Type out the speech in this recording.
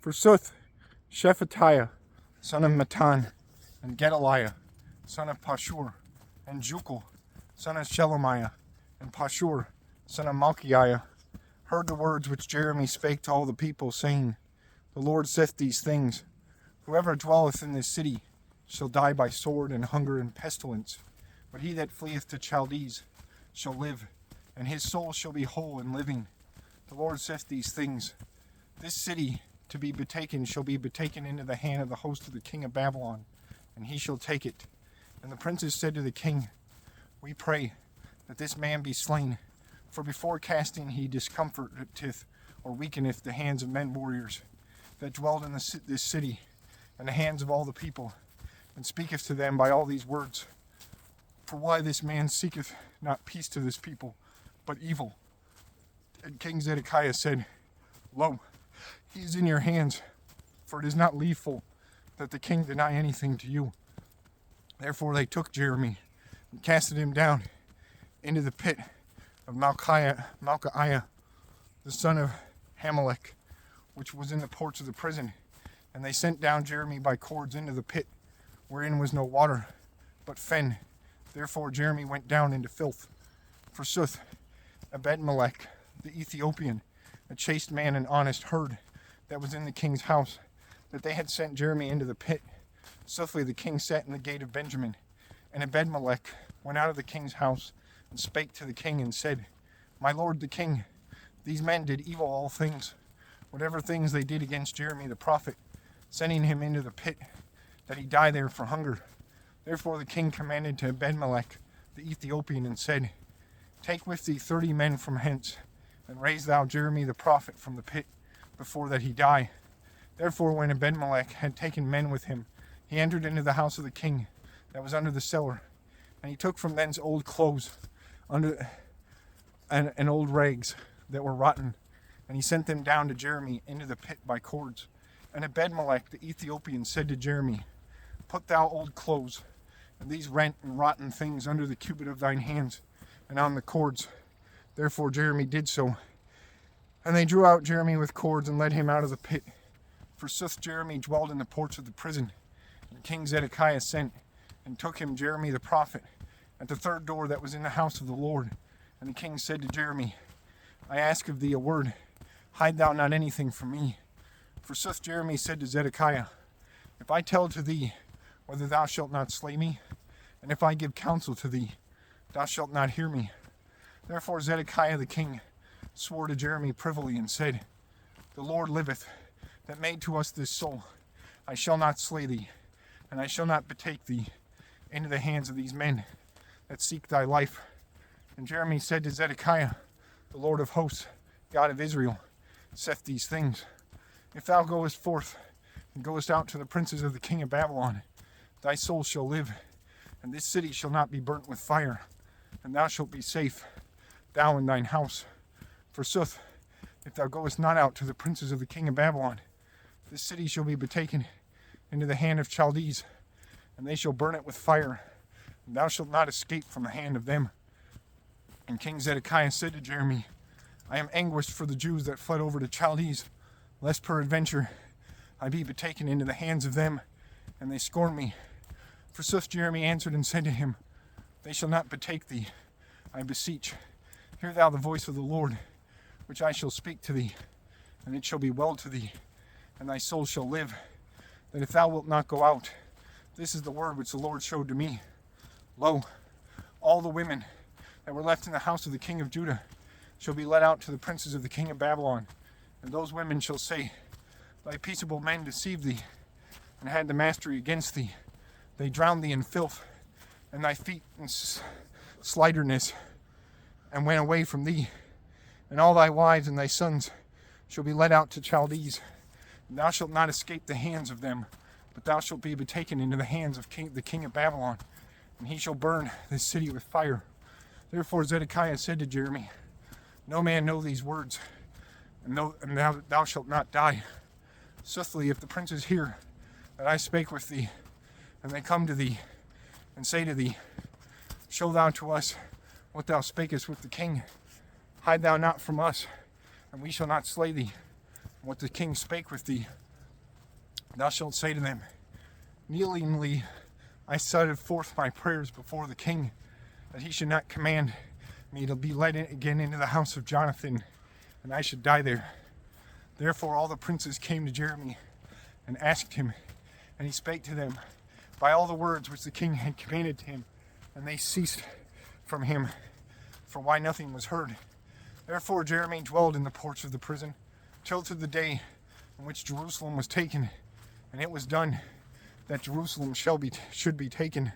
Forsook Shephatiah, son of Matan, and Gedaliah, son of Pashur, and Jukal, son of Shelemiah, and Pashur, son of Malchiah, heard the words which Jeremy spake to all the people, saying, The Lord saith these things, Whoever dwelleth in this city shall die by sword and hunger and pestilence, but he that fleeth to Chaldees shall live, and his soul shall be whole and living. The Lord saith these things, This city to be betaken shall be betaken into the hand of the host of the king of Babylon, and he shall take it. And the princes said to the king, We pray that this man be slain, for before casting he discomforteth or weakeneth the hands of men warriors that dwelled in this city, and the hands of all the people, and speaketh to them by all these words. For why this man seeketh not peace to this people, but evil? And King Zedekiah said, Lo, he is in your hands, for it is not lawful that the king deny anything to you. Therefore they took Jeremy and casted him down into the pit of Malchiah, the son of Hamelech, which was in the porch of the prison. And they sent down Jeremy by cords into the pit, wherein was no water, but fen. Therefore Jeremy went down into filth. Forsook Ebedmelech, the Ethiopian, a chaste man and honest, heard that was in the king's house, that they had sent Jeremy into the pit. Swiftly the king sat in the gate of Benjamin, and Ebedmelech went out of the king's house, and spake to the king, and said, My lord the king, these men did evil all things, whatever things they did against Jeremy the prophet, sending him into the pit, that he die there for hunger. Therefore the king commanded to Ebedmelech the Ethiopian, and said, Take with thee 30 men from hence, and raise thou Jeremy the prophet from the pit, before that he die. Therefore when Ebedmelech had taken men with him, he entered into the house of the king that was under the cellar, and he took from thence old clothes and old rags that were rotten, and he sent them down to Jeremy into the pit by cords. And Ebedmelech the Ethiopian said to Jeremy, Put thou old clothes and these rent and rotten things under the cubit of thine hands and on the cords. Therefore Jeremy did so. And they drew out Jeremy with cords and led him out of the pit. Forsook Jeremy dwelled in the porch of the prison. And King Zedekiah sent and took him Jeremy the prophet at the third door that was in the house of the Lord. And the king said to Jeremy, I ask of thee a word, hide thou not anything from me. Forsook Jeremy said to Zedekiah, If I tell to thee whether thou shalt not slay me, and if I give counsel to thee, thou shalt not hear me. Therefore Zedekiah the king swore to Jeremy privily, and said, The Lord liveth, that made to us this soul. I shall not slay thee, and I shall not betake thee into the hands of these men that seek thy life. And Jeremy said to Zedekiah, The Lord of hosts, God of Israel, saith these things. If thou goest forth and goest out to the princes of the king of Babylon, thy soul shall live, and this city shall not be burnt with fire, and thou shalt be safe, thou and thine house. Forsook, if thou goest not out to the princes of the king of Babylon, this city shall be betaken into the hand of Chaldees, and they shall burn it with fire, and thou shalt not escape from the hand of them. And King Zedekiah said to Jeremy, I am anguished for the Jews that fled over to Chaldees, lest peradventure I be betaken into the hands of them, and they scorn me. Forsook Jeremy answered and said to him, They shall not betake thee, I beseech. Hear thou the voice of the Lord, which I shall speak to thee, and it shall be well to thee, and thy soul shall live, that if thou wilt not go out, this is the word which the Lord showed to me. Lo, all the women that were left in the house of the king of Judah shall be led out to the princes of the king of Babylon, and those women shall say, Thy peaceable men deceived thee, and had the mastery against thee. They drowned thee in filth, and thy feet in sliderness, and went away from thee. And all thy wives and thy sons shall be led out to Chaldees. And thou shalt not escape the hands of them, but thou shalt be betaken into the hands of the king of Babylon, and he shall burn this city with fire. Therefore Zedekiah said to Jeremy, No man know these words, and thou shalt not die. Swiftly, if the princes hear that I spake with thee, and they come to thee, and say to thee, Show thou to us what thou spakest with the king. Hide thou not from us, and we shall not slay thee. What the king spake with thee, Thou shalt say to them, Kneelingly I setted forth my prayers before the king, that he should not command me to be led again into the house of Jonathan, and I should die there. Therefore all the princes came to Jeremy and asked him, and he spake to them by all the words which the king had commanded to him, and they ceased from him, for why nothing was heard. Therefore Jeremy dwelled in the porch of the prison, till to the day in which Jerusalem was taken, and it was done that Jerusalem should be taken.